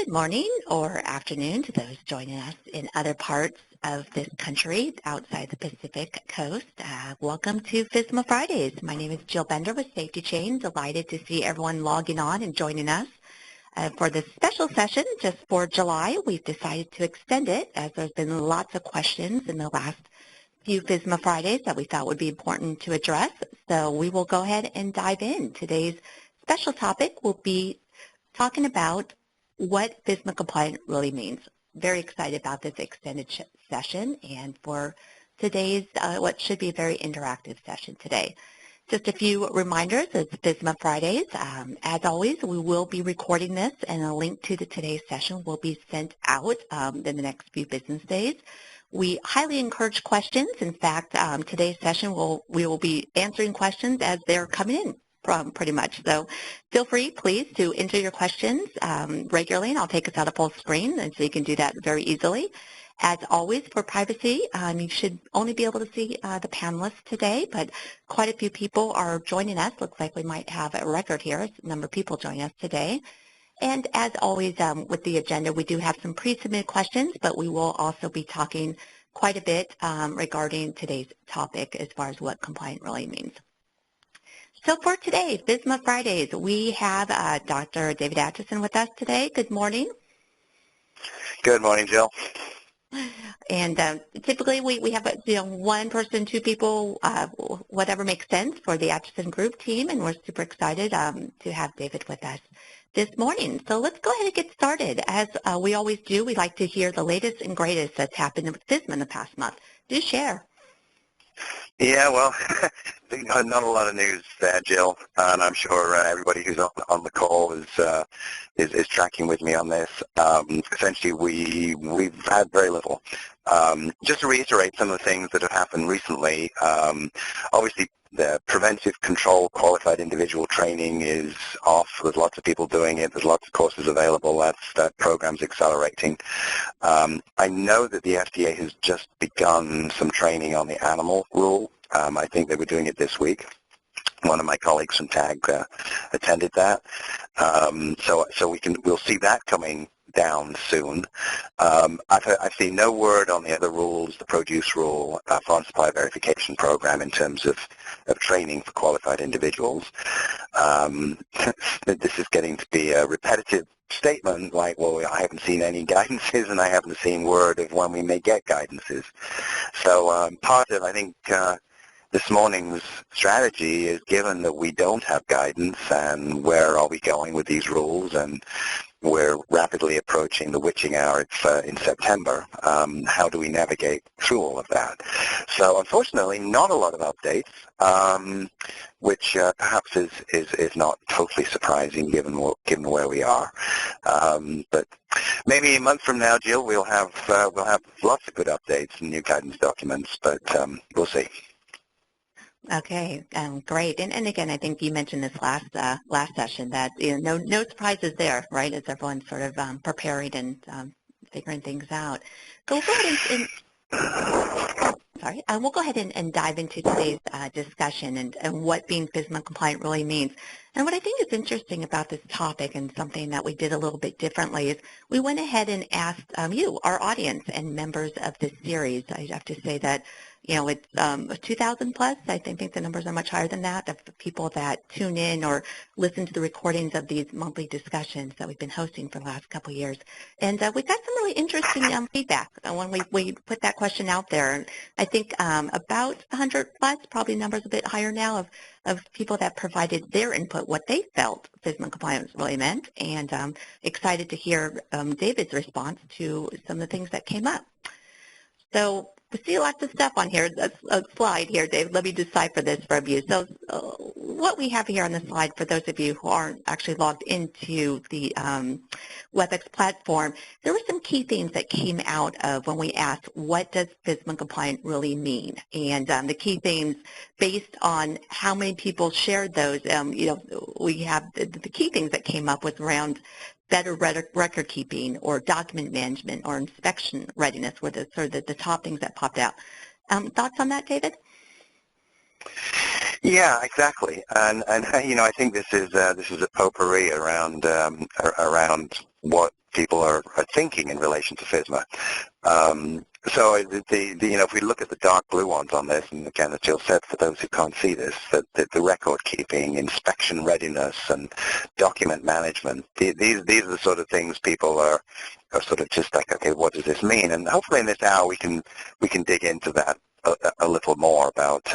Good morning or afternoon to those joining us in other parts of this country outside the Pacific Coast. Welcome to FSMA Fridays. My name is Jill Bender with Safety Chain. Delighted to see everyone logging on and joining us. For this special session, just for July, we've decided to extend it as there's been lots of questions in the last few FSMA Fridays that we thought would be important to address. So we will go ahead and dive in. Today's special topic will be talking about what FSMA compliant really means. Very excited about this extended session and for today's what should be a very interactive session today. Just a few reminders, it's FSMA Fridays. As always, we will be recording this and a link to today's session will be sent out in the next few business days. We highly encourage questions. In fact, today's session we will be answering questions as they're coming in. Pretty much. So feel free, please, to enter your questions regularly, and I'll take us out of full screen, and so you can do that very easily. As always, for privacy, you should only be able to see the panelists today, but quite a few people are joining us. Looks like we might have a record here, a number of people joining us today. And as always, with the agenda, we do have some pre-submitted questions, but we will also be talking quite a bit regarding today's topic as far as what compliant really means. So for today, FSMA Fridays, we have Dr. David Acheson with us today. Good morning. Good morning, Jill. And typically we have one person, two people, whatever makes sense for the Acheson group team, and we're super excited to have David with us this morning. So let's go ahead and get started. As we always do, we like to hear the latest and greatest that's happened with FSMA in the past month. Do share. Yeah, well, not a lot of news there, Jill, and I'm sure everybody who's on the call is tracking with me on this. Essentially, we've had very little. Just to reiterate some of the things that have happened recently, obviously the preventive control qualified individual training is off. There's lots of people doing it. There's lots of courses available. That program's accelerating. I know that the FDA has just begun some training on the animal rule. I think they were doing it this week. One of my colleagues from TAG attended that. So we'll see that coming down soon. I've seen no word on the other rules, the produce rule, foreign supply verification program in terms of training for qualified individuals. This is getting to be a repetitive statement like, well, I haven't seen any guidances and I haven't seen word of when we may get guidances. So part of, I think, this morning's strategy is, given that we don't have guidance and where are we going with these rules, and we're rapidly approaching the witching hour in September, how do we navigate through all of that? So unfortunately, not a lot of updates, which perhaps is not totally surprising given where we are. But maybe a month from now, Jill, we'll have lots of good updates and new guidance documents, but we'll see. Okay, great. And again, I think you mentioned this last session that no surprises there, right? As everyone's sort of preparing and figuring things out. So we'll go ahead we'll go ahead and dive into today's discussion and what being FSMA compliant really means. And what I think is interesting about this topic, and something that we did a little bit differently, is we went ahead and asked you, our audience and members of this series. I have to say that it's 2,000 plus. I think the numbers are much higher than that, of the people that tune in or listen to the recordings of these monthly discussions that we've been hosting for the last couple of years. And we got some really interesting feedback when we put that question out there. I think about 100 plus, probably numbers a bit higher now, of people that provided their input, what they felt FSMA compliance really meant, and excited to hear David's response to some of the things that came up. So we see lots of stuff on here. That's a slide here, Dave. Let me decipher this from you. So what we have here on the slide, for those of you who aren't actually logged into the WebEx platform, there were some key themes that came out of when we asked, what does FSMA compliant really mean? And the key themes, based on how many people shared those, we have the key things that came up was around better record keeping, or document management, or inspection readiness were the sort of the top things that popped out. Thoughts on that, David? Yeah, exactly. And I think this is a potpourri around what people are thinking in relation to FSMA. So if we look at the dark blue ones on this, and again, as Jill said, for those who can't see this, that the record keeping, inspection readiness, and document management, these are the sort of things people are sort of just like, okay, what does this mean? And hopefully in this hour we can dig into that a little more about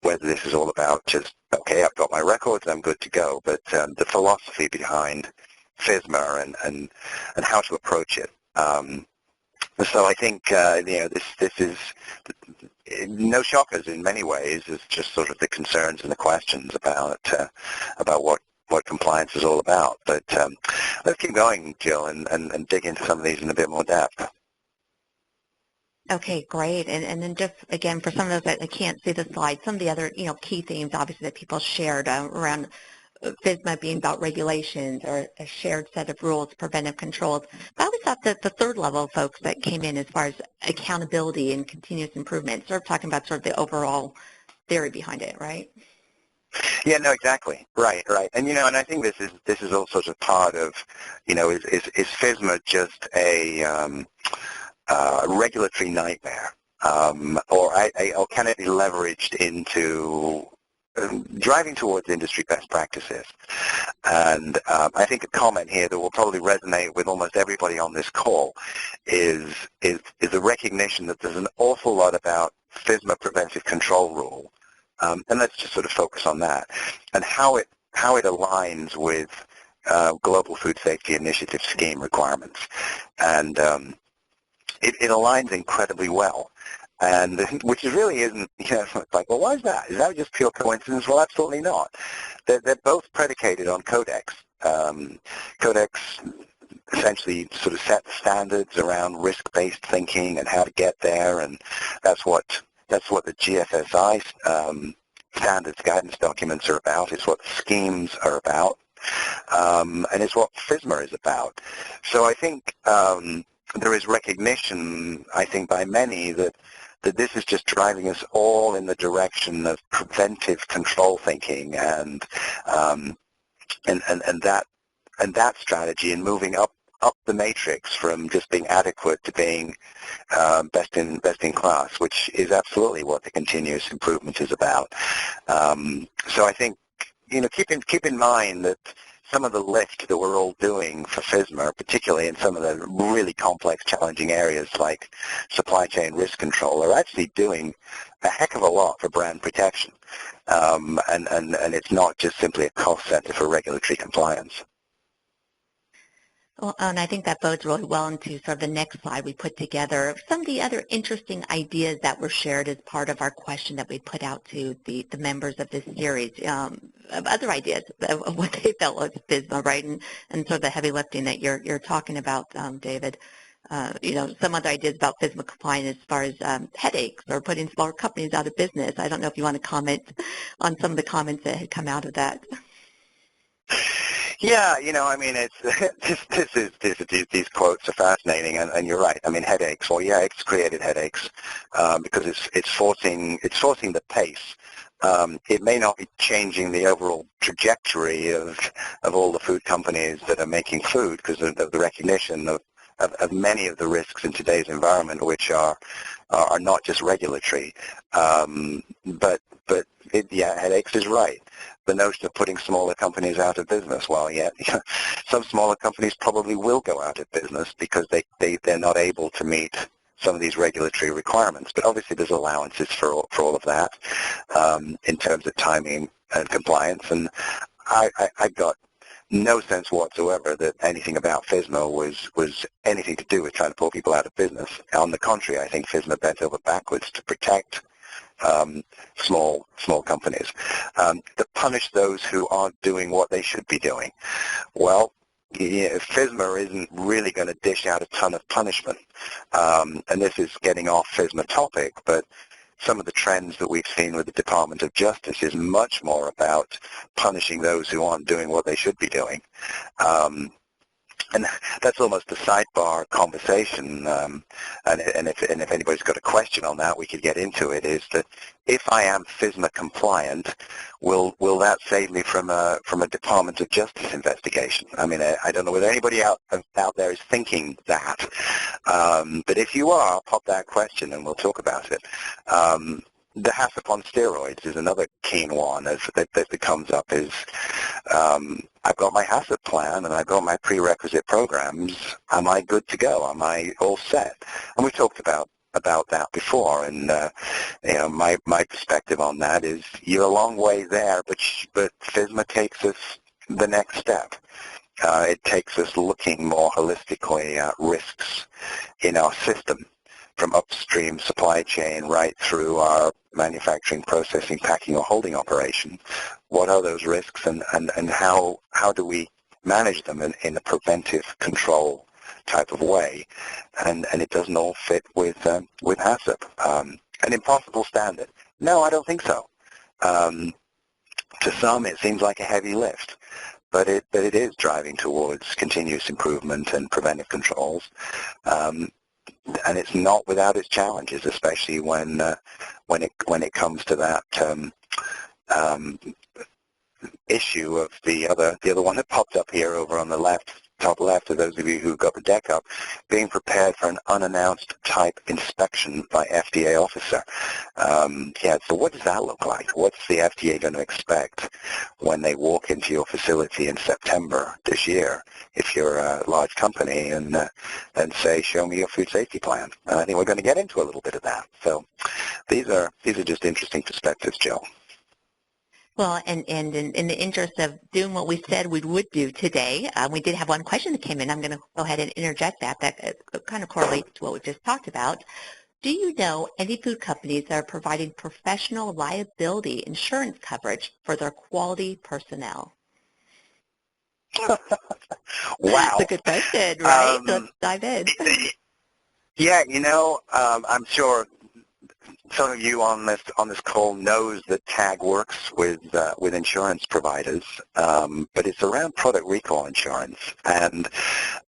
whether this is all about just, okay, I've got my records, I'm good to go, but the philosophy behind FSMA and how to approach it. So I think this is no shockers in many ways. It's just sort of the concerns and the questions about what compliance is all about. But let's keep going, Jill, and dig into some of these in a bit more depth. Okay, great. And then just, again, for some of those that can't see the slide, some of the other, key themes, obviously, that people shared around FSMA being about regulations or a shared set of rules, preventive controls. But I always thought that the third level of folks that came in as far as accountability and continuous improvement, sort of talking about sort of the overall theory behind it, right? Yeah, no, exactly. Right. And, and I think this is all sort of part of, is FSMA just a regulatory nightmare, or can it be leveraged into driving towards industry best practices? And I think a comment here that will probably resonate with almost everybody on this call is the recognition that there's an awful lot about FSMA preventive control rule, and let's just sort of focus on that and how it aligns with Global Food Safety Initiative scheme requirements, and it aligns incredibly well. And which really isn't, it's like, well, why is that? Is that just pure coincidence? Well, absolutely not. They're both predicated on Codex. Codex essentially sort of set the standards around risk-based thinking and how to get there, and that's what the GFSI standards guidance documents are about. It's what the schemes are about, and it's what FSMA is about. So I think there is recognition, I think, by many that this is just driving us all in the direction of preventive control thinking and that strategy, and moving up the matrix from just being adequate to being best in class, which is absolutely what the continuous improvement is about. So I think keep in mind that some of the lift that we're all doing for FSMA, particularly in some of the really complex, challenging areas like supply chain risk control, are actually doing a heck of a lot for brand protection. And it's not just simply a cost center for regulatory compliance. Well, and I think that bodes really well into sort of the next slide we put together. Some of the other interesting ideas that were shared as part of our question that we put out to the members of this series, other ideas of what they felt was FSMA, right? And sort of the heavy lifting that you're talking about, David. Some other ideas about FSMA compliance as far as headaches or putting smaller companies out of business. I don't know if you want to comment on some of the comments that had come out of that. Yeah, I mean, these quotes are fascinating, and you're right. I mean, headaches. Well, yeah, it's created headaches because it's forcing the pace. It may not be changing the overall trajectory of all the food companies that are making food because of the recognition of many of the risks in today's environment, which are not just regulatory. But headaches is right. The notion of putting smaller companies out of business, well, yeah, some smaller companies probably will go out of business because they're not able to meet some of these regulatory requirements. But obviously there's allowances for all of that in terms of timing and compliance. And I got no sense whatsoever that anything about FSMA was anything to do with trying to pull people out of business. On the contrary, I think FSMA bent over backwards to protect small companies, to punish those who aren't doing what they should be doing. Well, FSMA isn't really going to dish out a ton of punishment, and this is getting off FSMA topic, but some of the trends that we've seen with the Department of Justice is much more about punishing those who aren't doing what they should be doing. and that's almost a sidebar conversation, and if anybody's got a question on that, we could get into it, is that if I am FSMA compliant, will that save me from a Department of Justice investigation? I mean, I don't know whether anybody out there is thinking that, but if you are, I'll pop that question and we'll talk about it. The HACCP on steroids is another keen one that comes up, is I've got my HACCP plan and I've got my prerequisite programs. Am I good to go? Am I all set? And we talked about that before, and my perspective on that is you're a long way there, but FSMA takes us the next step. It takes us looking more holistically at risks in our system, from upstream supply chain right through our manufacturing, processing, packing, or holding operation. What are those risks, and how do we manage them in a preventive control type of way? And it doesn't all fit with HACCP. An impossible standard? No, I don't think so. To some, it seems like a heavy lift, but it is driving towards continuous improvement and preventive controls. And it's not without its challenges, especially when it comes to that issue of the other one that popped up here over on the top left, of those of you who've got the deck up, being prepared for an unannounced type inspection by FDA officer. So what does that look like? What's the FDA going to expect when they walk into your facility in September this year, if you're a large company, and say, show me your food safety plan? And I think we're going to get into a little bit of that. So these are just interesting perspectives, Jill. Well, and in the interest of doing what we said we would do today, we did have one question that came in. I'm going to go ahead and interject that kind of correlates to what we just talked about. Do you know any food companies that are providing professional liability insurance coverage for their quality personnel? Wow. That's a good question, right? Let's dive in. Yeah, I'm sure some of you on this call knows that TAG works with insurance providers, but it's around product recall insurance. And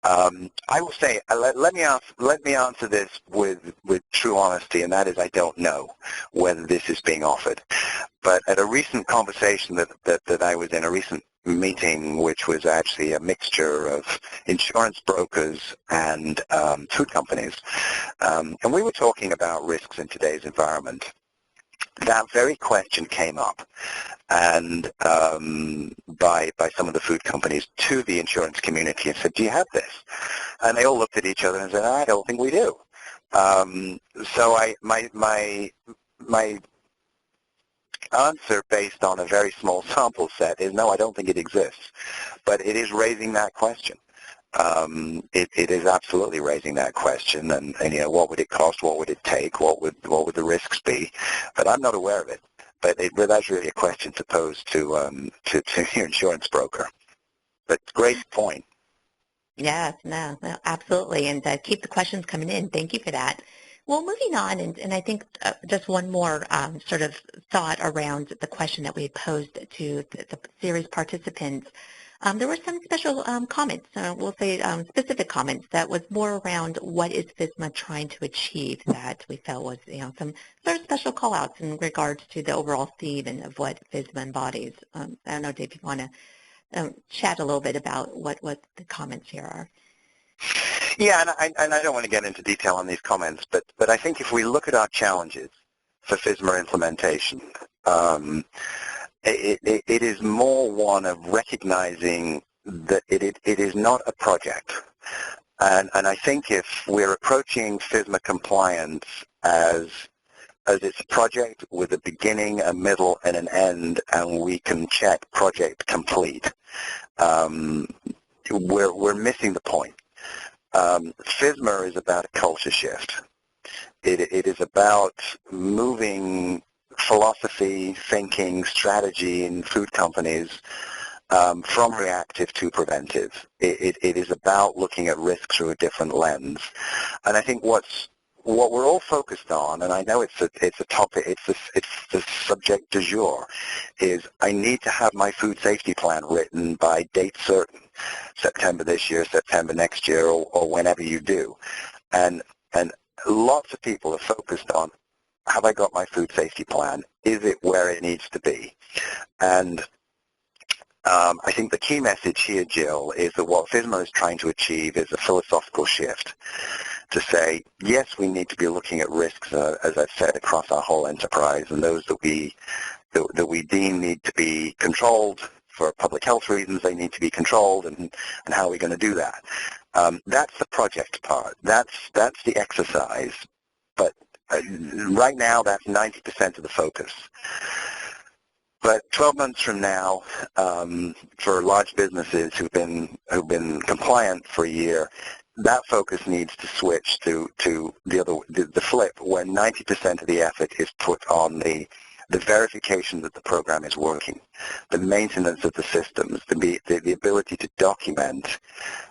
I will say, let me answer this with true honesty, and that is I don't know whether this is being offered. But at a recent conversation that I was in, a recent meeting, which was actually a mixture of insurance brokers and food companies, and we were talking about risks in today's environment. That very question came up, and by some of the food companies to the insurance community, and said, do you have this? And they all looked at each other and said, I don't think we do. So my answer, based on a very small sample set, is no, I don't think it exists. But it is raising that question. It is absolutely raising that question, and what would it cost? What would it take? What would the risks be? But I'm not aware of it. But that's really a question to pose to your insurance broker. But great point. Yes, no, absolutely, and keep the questions coming in. Thank you for that. Well, moving on, and I think just one more sort of thought around the question that we posed to the series participants. There were some special comments, we'll say specific comments, that was more around what is FSMA trying to achieve, that we felt was some sort of special call-outs in regards to the overall theme and of what FSMA embodies. I don't know, Dave, if you want to chat a little bit about what the comments here are. Yeah, and I don't want to get into detail on these comments, but I think if we look at our challenges for FSMA implementation, it is more one of recognizing that it is not a project. And I think if we're approaching FSMA compliance as it's a project with a beginning, a middle, and an end, and we can check project complete, we're missing the point. FSMA is about a culture shift. It is about moving philosophy, thinking, strategy in food companies from reactive to preventive. It is about looking at risk through a different lens. And I think what's what we're all focused on, and I know it's a topic, it's the subject du jour, is I need to have my food safety plan written by date certain, September this year, September next year, or whenever you do. And lots of people are focused on, have I got my food safety plan? Is it where it needs to be? And I think the key message here, Jill, is that what FSMA is trying to achieve is a philosophical shift to say, yes, we need to be looking at risks, as I've said, across our whole enterprise, and those that we deem need to be controlled for public health reasons. They need to be controlled, and how are we going to do that? That's the project part. That's the exercise. But right now, that's 90% of the focus. But 12 months from now, for large businesses who've been compliant for a year, that focus needs to switch to the flip, where 90% of the effort is put on the verification that the program is working, the maintenance of the systems, the ability to document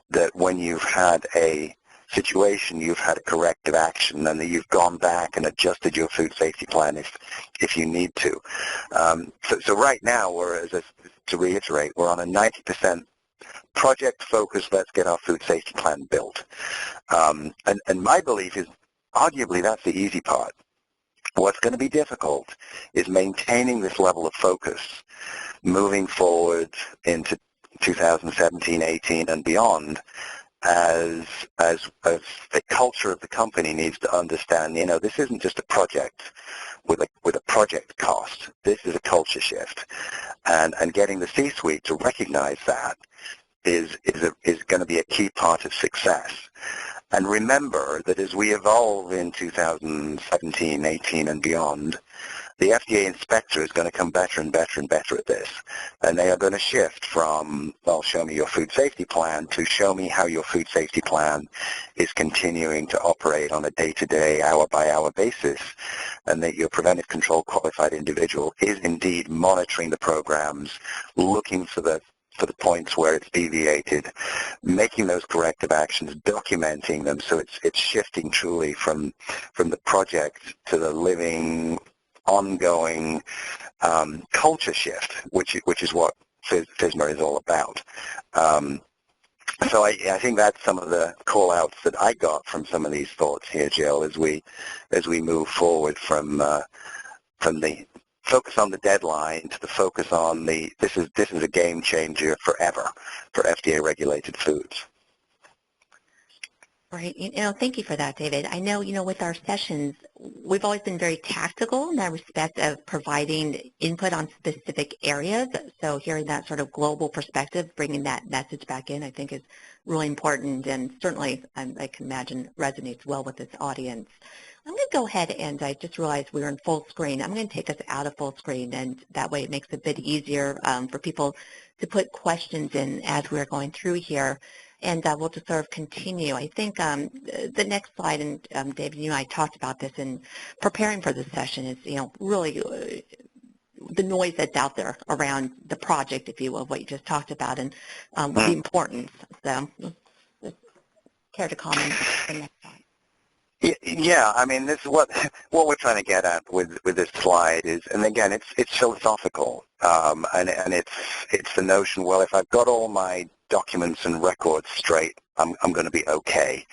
that when you've had a situation, you've had a corrective action, and that you've gone back and adjusted your food safety plan if you need to. So right now, to reiterate, we're on a 90% project focus. Let's get our food safety plan built. And my belief is, arguably, that's the easy part. What's going to be difficult is maintaining this level of focus moving forward into 2017, 18, and beyond, as the culture of the company needs to understand, this isn't just a project with a project cost. This is a culture shift, and getting the C-suite to recognize that is going to be a key part of success. And remember that as we evolve in 2017, 18, and beyond, the FDA inspector is going to come better and better and better at this. And they are going to shift from, well, show me your food safety plan, to show me how your food safety plan is continuing to operate on a day-to-day, hour-by-hour basis, and that your preventive control qualified individual is indeed monitoring the programs, looking for the points where it's deviated, making those corrective actions, documenting them, so it's shifting truly from the project to the living, ongoing culture shift, which is what FSMA is all about. So I think that's some of the call-outs that I got from some of these thoughts here, Jill, as we move forward from the focus on the deadline to the focus on this is a game changer forever for FDA-regulated foods. Right. Thank you for that, David. I know, with our sessions, we've always been very tactical in that respect of providing input on specific areas. So hearing that sort of global perspective, bringing that message back in, I think is really important, and certainly I can imagine resonates well with this audience. I'm going to go ahead, and I just realized we were in full screen. I'm going to take us out of full screen, and that way it makes it a bit easier for people to put questions in as we're going through here. And we'll just sort of continue. I think the next slide, and David, you and I talked about this in preparing for this session, is, really the noise that's out there around the project, if you will, what you just talked about, and the importance. So, care to comment on the next slide? Yeah, I mean, this is what we're trying to get at with this slide is, and again, it's philosophical, and it's the notion, well, if I've got all my documents and records straight, I'm going to be okay.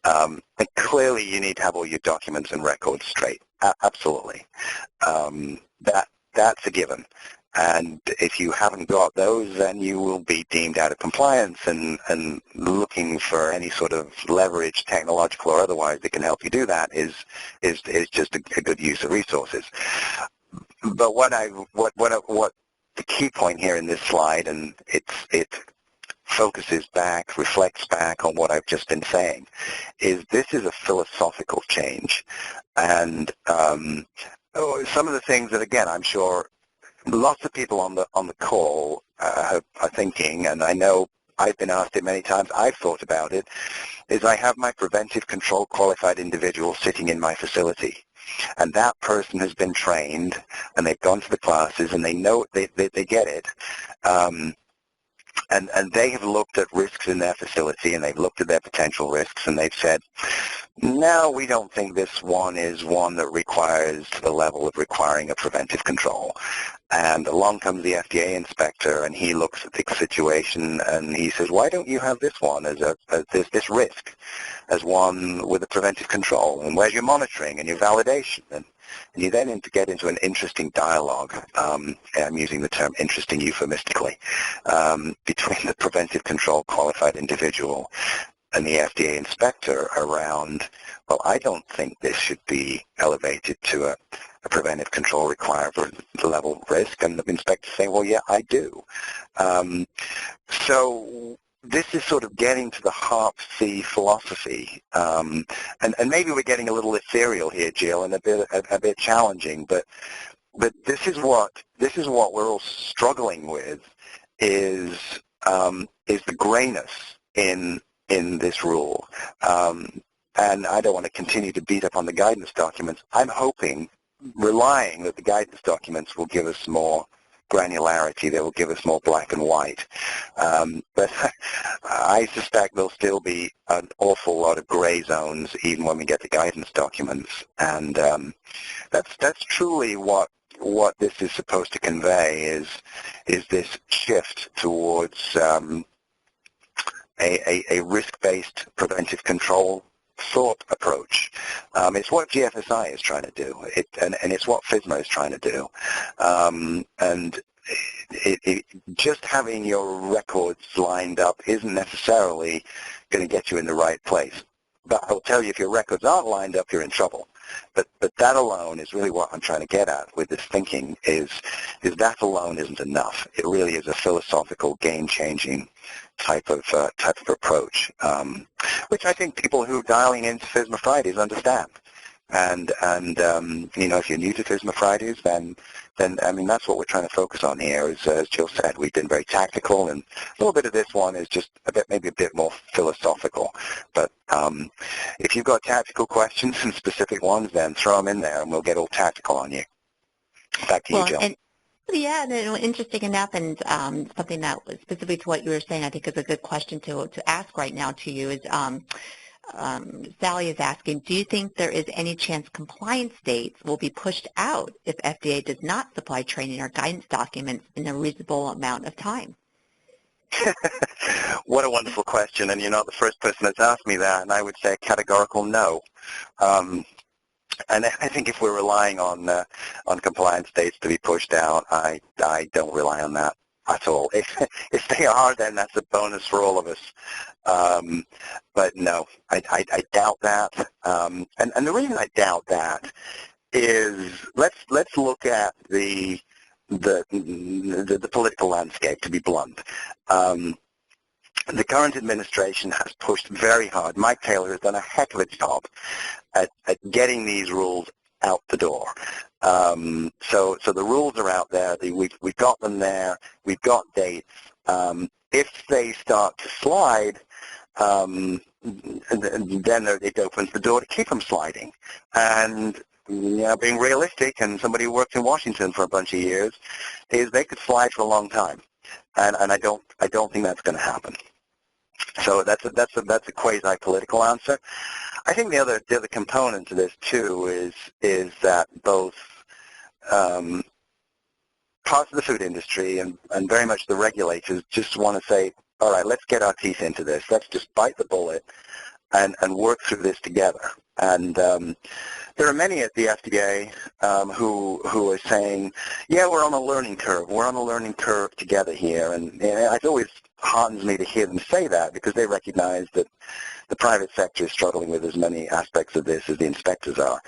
And clearly, you need to have all your documents and records straight. Absolutely, that's a given. And if you haven't got those, then you will be deemed out of compliance, and looking for any sort of leverage, technological or otherwise, that can help you do that is just a good use of resources. But what the key point here in this slide, and it focuses back, reflects back on what I've just been saying, is this is a philosophical change. And some of the things that, again, I'm sure lots of people on the call are thinking, and I know I've been asked it many times, I've thought about it, is I have my preventive control qualified individual sitting in my facility. And that person has been trained, and they've gone to the classes, and they know they get it. and they have looked at risks in their facility, and they've looked at their potential risks, and they've said, no, we don't think this one is one that requires to the level of requiring a preventive control. And along comes the FDA inspector, and he looks at the situation, and he says, why don't you have this one as this risk as one with a preventive control? And where's your monitoring and your validation? And you then get into an interesting dialogue, I'm using the term interesting euphemistically, between the preventive control qualified individual and the FDA inspector around, well, I don't think this should be elevated to a preventive control required for the level of risk. And the inspector saying, well, yeah, I do. So this is sort of getting to the HARP-C philosophy. And maybe we're getting a little ethereal here, Jill, and a bit challenging, but this is what we're all struggling with is the grayness in this rule. And I don't want to continue to beat up on the guidance documents. I'm hoping, relying that the guidance documents will give us more granularity, they will give us more black and white. But I suspect there'll still be an awful lot of gray zones even when we get the guidance documents. And that's truly what this is supposed to convey is this shift towards a risk-based preventive control sort approach. It's what GFSI is trying to do, and it's what FSMA is trying to do. And just having your records lined up isn't necessarily going to get you in the right place. But I'll tell you, if your records aren't lined up, you're in trouble. But that alone is really what I'm trying to get at with this thinking is that alone isn't enough. It really is a philosophical, game-changing type of approach, which I think people who are dialing into FSMA Fridays understand. And you know, if you're new to FSMA Fridays, then I mean that's what we're trying to focus on here. Is, as Jill said, we've been very tactical, and a little bit of this one is just maybe a bit more philosophical. But if you've got tactical questions and specific ones, then throw them in there, and we'll get all tactical on you. Back to you, Jill. Yeah, and interesting enough, and something that was specific to what you were saying, I think is a good question to ask right now to you is, Sally is asking, do you think there is any chance compliance dates will be pushed out if FDA does not supply training or guidance documents in a reasonable amount of time? What a wonderful question, and you're not the first person that's asked me that, and I would say a categorical no. And I think if we're relying on compliance dates to be pushed out, I don't rely on that at all. If they are, then that's a bonus for all of us. But no, I doubt that. And the reason I doubt that is let's look at the political landscape, to be blunt. The current administration has pushed very hard. Mike Taylor has done a heck of a job at getting these rules out the door. So the rules are out there. We've got them there. We've got dates. If they start to slide, then it opens the door to keep them sliding. And being realistic, and somebody who worked in Washington for a bunch of years, is they could slide for a long time. And I don't think that's going to happen. So that's a quasi-political answer. I think the other component to this too is that both parts of the food industry and very much the regulators just want to say, all right, let's get our teeth into this. Let's just bite the bullet and work through this together. And there are many at the FDA who are saying, yeah, we're on a learning curve. We're on a learning curve together here. And it always heartens me to hear them say that, because they recognize that the private sector is struggling with as many aspects of this as the inspectors are.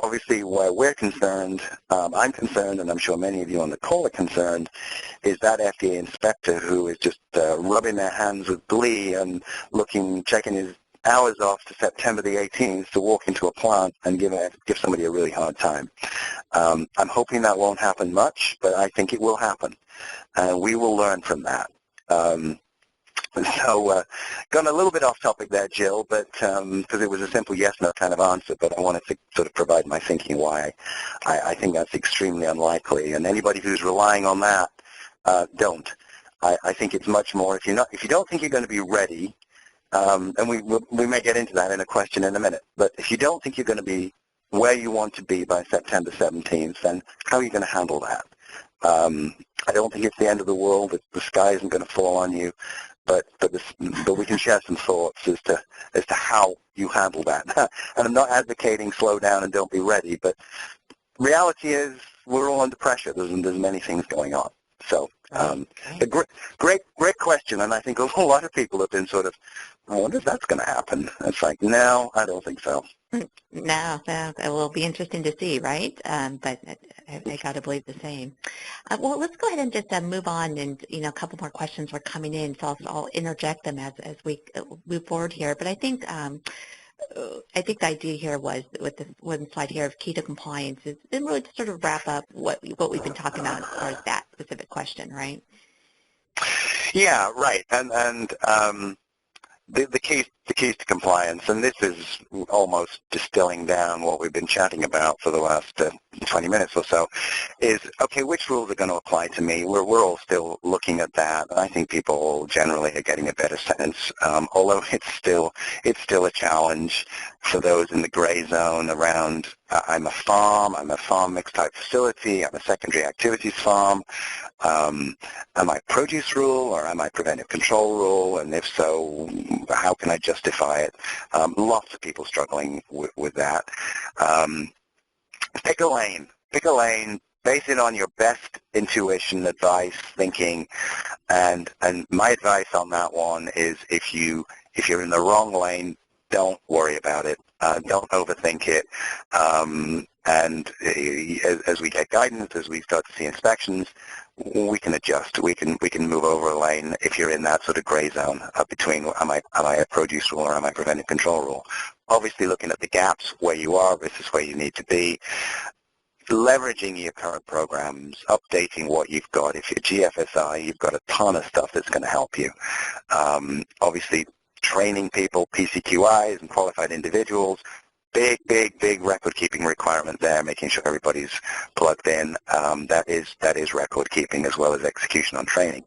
Obviously, where we're concerned, I'm concerned, and I'm sure many of you on the call are concerned, is that FDA inspector who is just rubbing their hands with glee and checking his hours off to September the 18th to walk into a plant and give somebody a really hard time. I'm hoping that won't happen much, but I think it will happen. We will learn from that. So gone a little bit off topic there, Jill, but because it was a simple yes-no kind of answer, but I wanted to sort of provide my thinking why I think that's extremely unlikely. And anybody who's relying on that, don't. I think it's much more if you don't think you're going to be ready, and we may get into that in a question in a minute, but if you don't think you're going to be where you want to be by September 17th, then how are you going to handle that? I don't think it's the end of the world. The sky isn't going to fall on you, but we can share some thoughts as to how you handle that. And I'm not advocating slow down and don't be ready, but reality is we're all under pressure. There's many things going on. So a great question, and I think a lot of people have been sort of, I wonder if that's going to happen. It's like, no, I don't think so. No, it will be interesting to see, right? But I got to believe the same. Well, let's go ahead and just move on, and a couple more questions were coming in, so I'll interject them as we move forward here. But I think the idea here was with this one slide here of key to compliance is really to sort of wrap up what we've been talking about as far as that specific question, right? Yeah, right. And the keys to compliance, and this is almost distilling down what we've been chatting about for the last 20 minutes or so, is, okay, which rules are going to apply to me? We're all still looking at that. I think people generally are getting a better sense, although it's still a challenge for those in the gray zone around, I'm a farm mixed type facility, I'm a secondary activities farm, am I produce rule or am I preventive control rule, and if so, how can I justify it? Lots of people struggling with that. Pick a lane, base it on your best intuition, advice, thinking, and my advice on that one is if you're in the wrong lane, don't worry about it. Don't overthink it. And as we get guidance, as we start to see inspections, we can adjust. We can move over a lane if you're in that sort of gray zone between am I a produce rule or am I preventive control rule. Obviously, looking at the gaps where you are versus where you need to be. Leveraging your current programs, updating what you've got. If you're GFSI, you've got a ton of stuff that's going to help you. Obviously, training people, PCQIs and qualified individuals, big record-keeping requirement there, making sure everybody's plugged in. That is record-keeping as well as execution on training.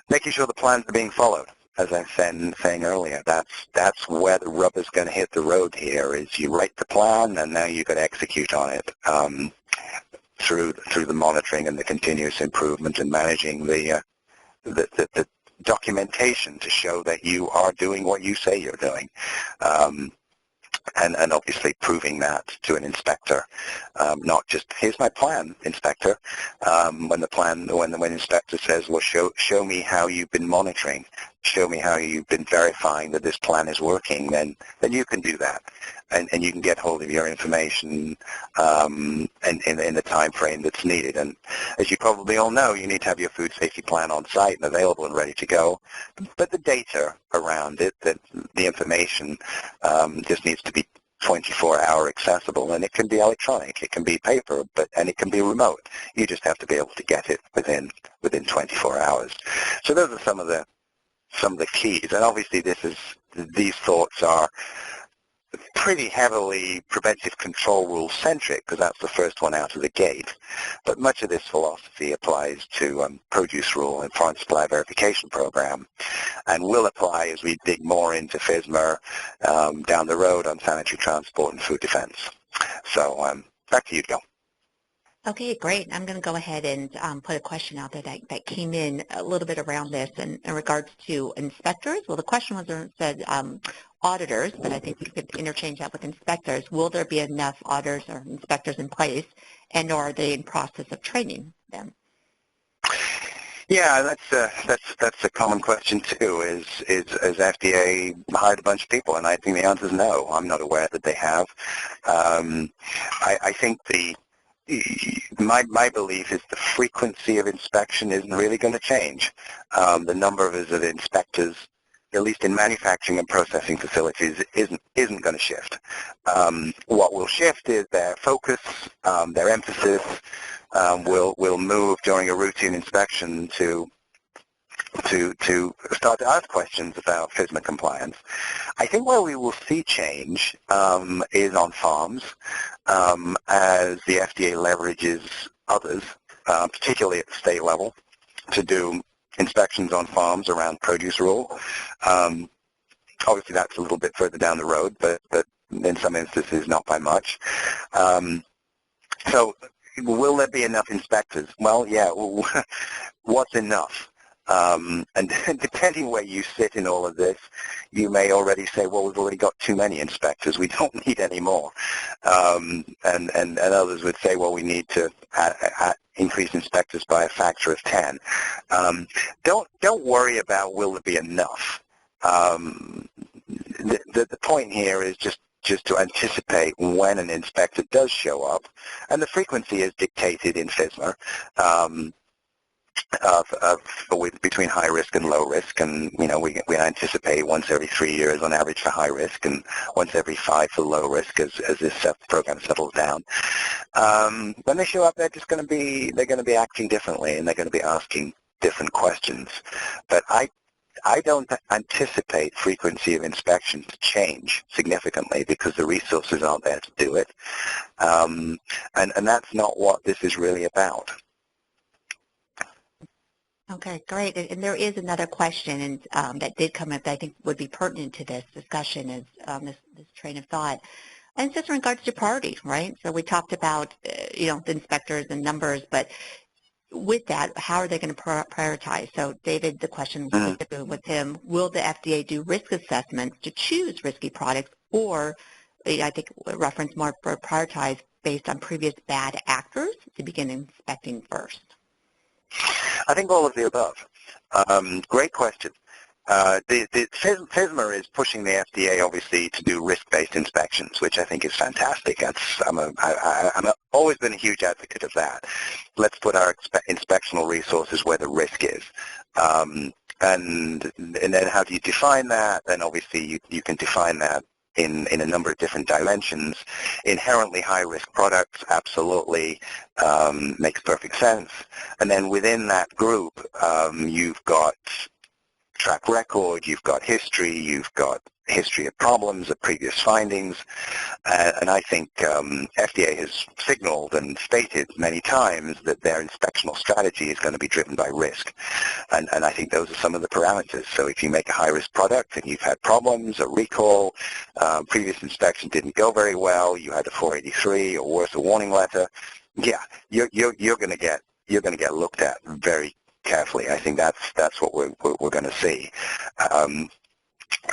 Making sure the plans are being followed. As I was saying earlier, that's where the rubber's going to hit the road here, is you write the plan and now you've got to execute on it through the monitoring and the continuous improvement and managing the documentation to show that you are doing what you say you're doing. And obviously proving that to an inspector, not just, here's my plan, inspector. When the inspector says, well, show me how you've been monitoring, show me how you've been verifying that this plan is working, then you can do that. And you can get hold of your information in the time frame that's needed. And as you probably all know, you need to have your food safety plan on site and available and ready to go. But the data around it, the information just needs to be 24-hour accessible, and it can be electronic, it can be paper, and it can be remote. You just have to be able to get it within 24 hours. So those are some of the keys. And obviously these thoughts are pretty heavily preventive control rule centric, because that's the first one out of the gate. But much of this philosophy applies to produce rule and foreign supply verification program, and will apply as we dig more into FSMA down the road on sanitary transport and food defense. So back to you, Joe. Okay, great. I'm going to go ahead and put a question out there that came in a little bit around this in regards to inspectors. Well, the question said auditors, but I think we could interchange that with inspectors. Will there be enough auditors or inspectors in place, and or are they in process of training them? Yeah, that's a common question too. Is FDA hired a bunch of people? And I think the answer is no. I'm not aware that they have. I think my belief is the frequency of inspection isn't really going to change. The number of inspectors, at least in manufacturing and processing facilities, isn't going to shift. What will shift is their focus, their emphasis. Will move during a routine inspection to start to ask questions about FSMA compliance. I think where we will see change is on farms, as the FDA leverages others, particularly at the state level, to do inspections on farms around produce rule. Obviously, that's a little bit further down the road, but in some instances, not by much. So will there be enough inspectors? Well, yeah. What's enough? And depending where you sit in all of this, you may already say, well, we've already got too many inspectors. We don't need any more. And others would say, well, we need to increase inspectors by a factor of 10. Don't worry about will there be enough. The point here is just to anticipate when an inspector does show up, and the frequency is dictated in FSMA between high risk and low risk, and we anticipate once every 3 years on average for high risk, and once every 5 for low risk as this program settles down. When they show up, they're going to be acting differently, and they're going to be asking different questions. But I don't anticipate frequency of inspection to change significantly because the resources aren't there to do it. And that's not what this is really about. Okay, great. And there is another question that did come up that I think would be pertinent to this discussion, is this train of thought. And it's just in regards to priority, right? So we talked about, the inspectors and numbers, but with that, how are they going to prioritize? So, David, the question with him, will the FDA do risk assessments to choose risky products, or I think reference more for prioritize based on previous bad actors to begin inspecting first? I think all of the above. Great question. The FISMA is pushing the FDA, obviously, to do risk-based inspections, which I think is fantastic. I'm always been a huge advocate of that. Let's put our inspectional resources where the risk is. And then how do you define that? Then obviously you can define that in a number of different dimensions. Inherently high-risk products, absolutely, makes perfect sense. And then within that group, you've got track record, you've got history, you've got history of problems, of previous findings, and I think FDA has signaled and stated many times that their inspectional strategy is going to be driven by risk, and I think those are some of the parameters. So if you make a high-risk product and you've had problems, a recall, previous inspection didn't go very well, you had a 483 or worse, a warning letter, yeah, you're going to get looked at very carefully. I think that's what we're going to see.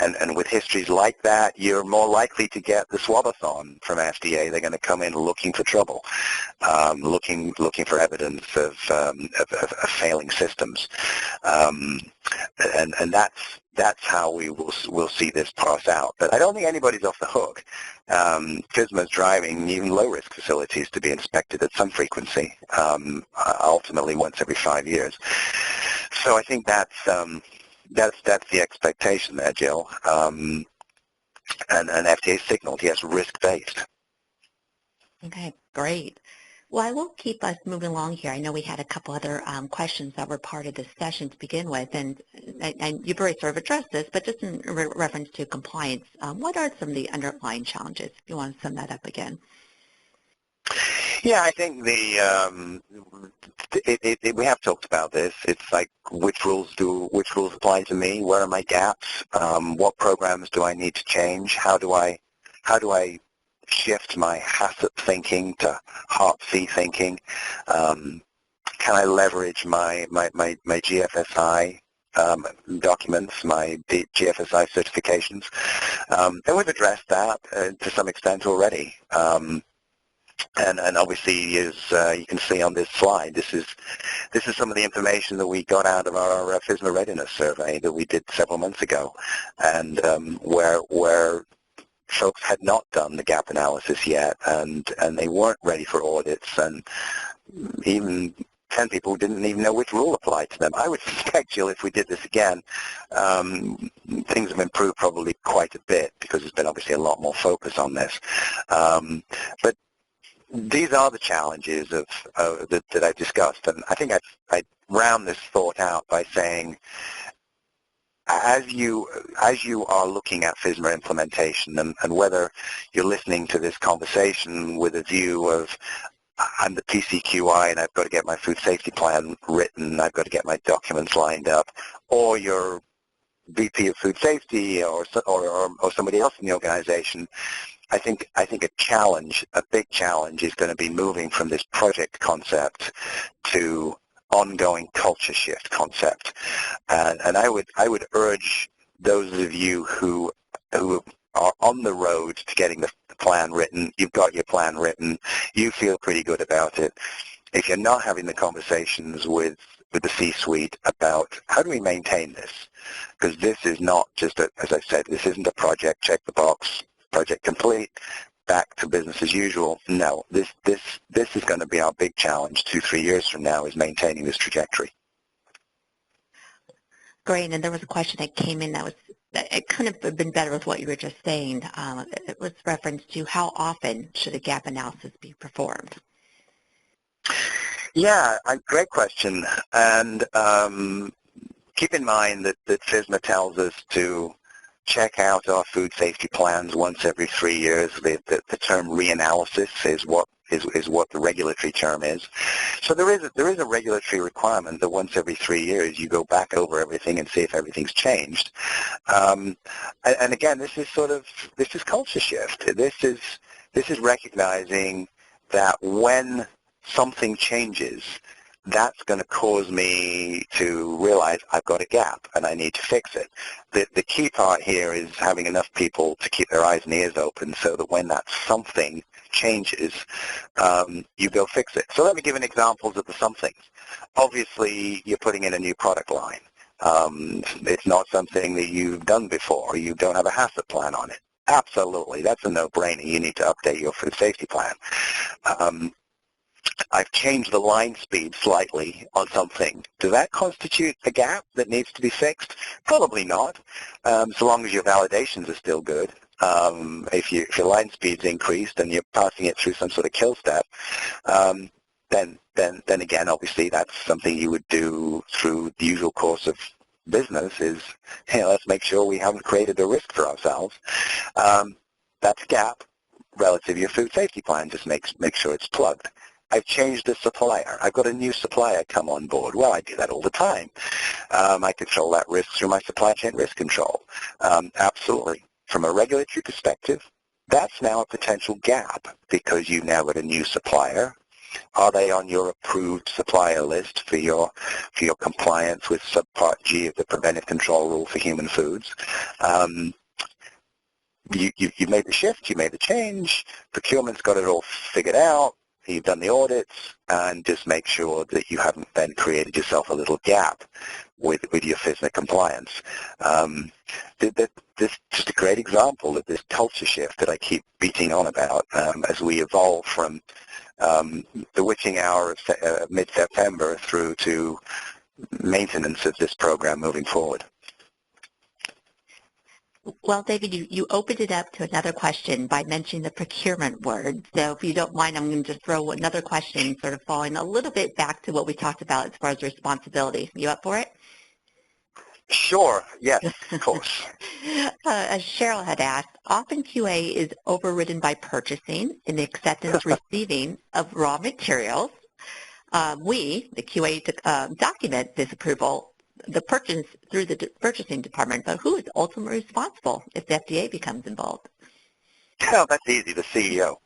And with histories like that, you're more likely to get the swabathon from FDA. They're going to come in looking for trouble, looking for evidence of failing systems, and that's how we'll see this pass out. But I don't think anybody's off the hook. FSMA is driving even low-risk facilities to be inspected at some frequency, ultimately once every 5 years. So I think that's the expectation there, Jill. And FDA signaled, yes, risk-based. Okay, great. Well, I will keep us moving along here. I know we had a couple other questions that were part of this session to begin with, and you've already sort of addressed this, but just in reference to compliance, what are some of the underlying challenges, if you want to sum that up again? Yeah, I think we have talked about this. It's like which rules apply to me? Where are my gaps? What programs do I need to change? How do I shift my HACCP thinking to HARP-C thinking? Can I leverage my GFSI documents, my GFSI certifications? And we've addressed that to some extent already. And obviously, as you can see on this slide, this is some of the information that we got out of our FISMA readiness survey that we did several months ago, and where folks had not done the gap analysis yet, and they weren't ready for audits, and even 10 people didn't even know which rule applied to them. I would suspect, Jill, if we did this again, things have improved probably quite a bit because there's been obviously a lot more focus on this. But these are the challenges that I discussed, and I think I'd round this thought out by saying, as you are looking at FSMA implementation, and whether you're listening to this conversation with a view of I'm the PCQI and I've got to get my food safety plan written, I've got to get my documents lined up, or you're VP of food safety or somebody else in the organization, I think a big challenge is going to be moving from this project concept to ongoing culture shift concept. And I would urge those of you who are on the road to getting the plan written, you've got your plan written, you feel pretty good about it. If you're not having the conversations with the C-suite about how do we maintain this, because this is not just, as I said, this isn't a project, check the box, project complete, back to business as usual. No, this is going to be our big challenge 2-3 years from now, is maintaining this trajectory. Great, and there was a question that came in it couldn't have been better with what you were just saying. It was reference to how often should a gap analysis be performed? Yeah, great question. And keep in mind that FSMA tells us to check out our food safety plans once every 3 years. The term reanalysis is what the regulatory term is. So there is a regulatory requirement that once every 3 years you go back over everything and see if everything's changed. And again, this is culture shift. This is recognizing that when something changes, that's going to cause me to realize I've got a gap and I need to fix it. The key part here is having enough people to keep their eyes and ears open so that when that something changes, you go fix it. So let me give an examples of the somethings. Obviously, you're putting in a new product line. It's not something that you've done before. You don't have a hazard plan on it. Absolutely, that's a no-brainer. You need to update your food safety plan. I've changed the line speed slightly on something. Does that constitute a gap that needs to be fixed? Probably not, so long as your validations are still good. If your line speed's increased and you're passing it through some sort of kill step, then again, obviously, that's something you would do through the usual course of business. Is, hey, let's make sure we haven't created a risk for ourselves. That's a gap relative to your food safety plan. Just make sure it's plugged. I've changed the supplier. I've got a new supplier come on board. Well, I do that all the time. I control that risk through my supply chain risk control. Absolutely. From a regulatory perspective, that's now a potential gap because you've now got a new supplier. Are they on your approved supplier list for your compliance with subpart G of the preventive control rule for human foods? You made the shift, you made the change, procurement's got it all figured out, you've done the audits, and just make sure that you haven't then created yourself a little gap with your FSMA compliance. This is just a great example of this culture shift that I keep beating on about as we evolve from the witching hour of mid-September through to maintenance of this program moving forward. Well, David, you opened it up to another question by mentioning the procurement word. So if you don't mind, I'm going to just throw another question sort of falling a little bit back to what we talked about as far as responsibility. You up for it? Sure. Yes, of course. As Cheryl had asked, often QA is overridden by purchasing in the acceptance receiving of raw materials. We, the QA, document this approval the purchase through the purchasing department, but who is ultimately responsible if the FDA becomes involved? Oh, that's easy, the CEO.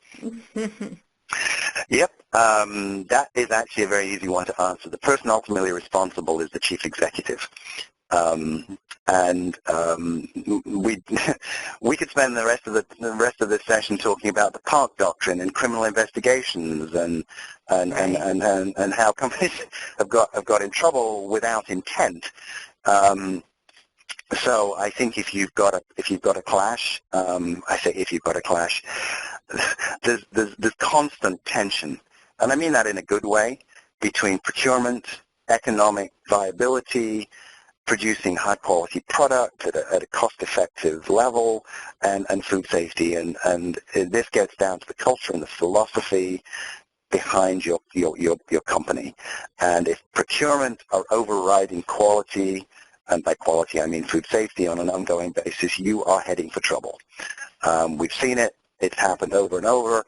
Yep, that is actually a very easy one to answer. The person ultimately responsible is the chief executive. We could spend the rest of this session talking about the Park Doctrine and criminal investigations and how companies have got in trouble without intent. So I think if you've got a clash, I say if you've got a clash, there's constant tension, and I mean that in a good way, between procurement, economic viability, producing high-quality product at a cost-effective level, and food safety. And this gets down to the culture and the philosophy behind your company. And if procurement are overriding quality, and by quality I mean food safety on an ongoing basis, you are heading for trouble. We've seen it. It's happened over and over.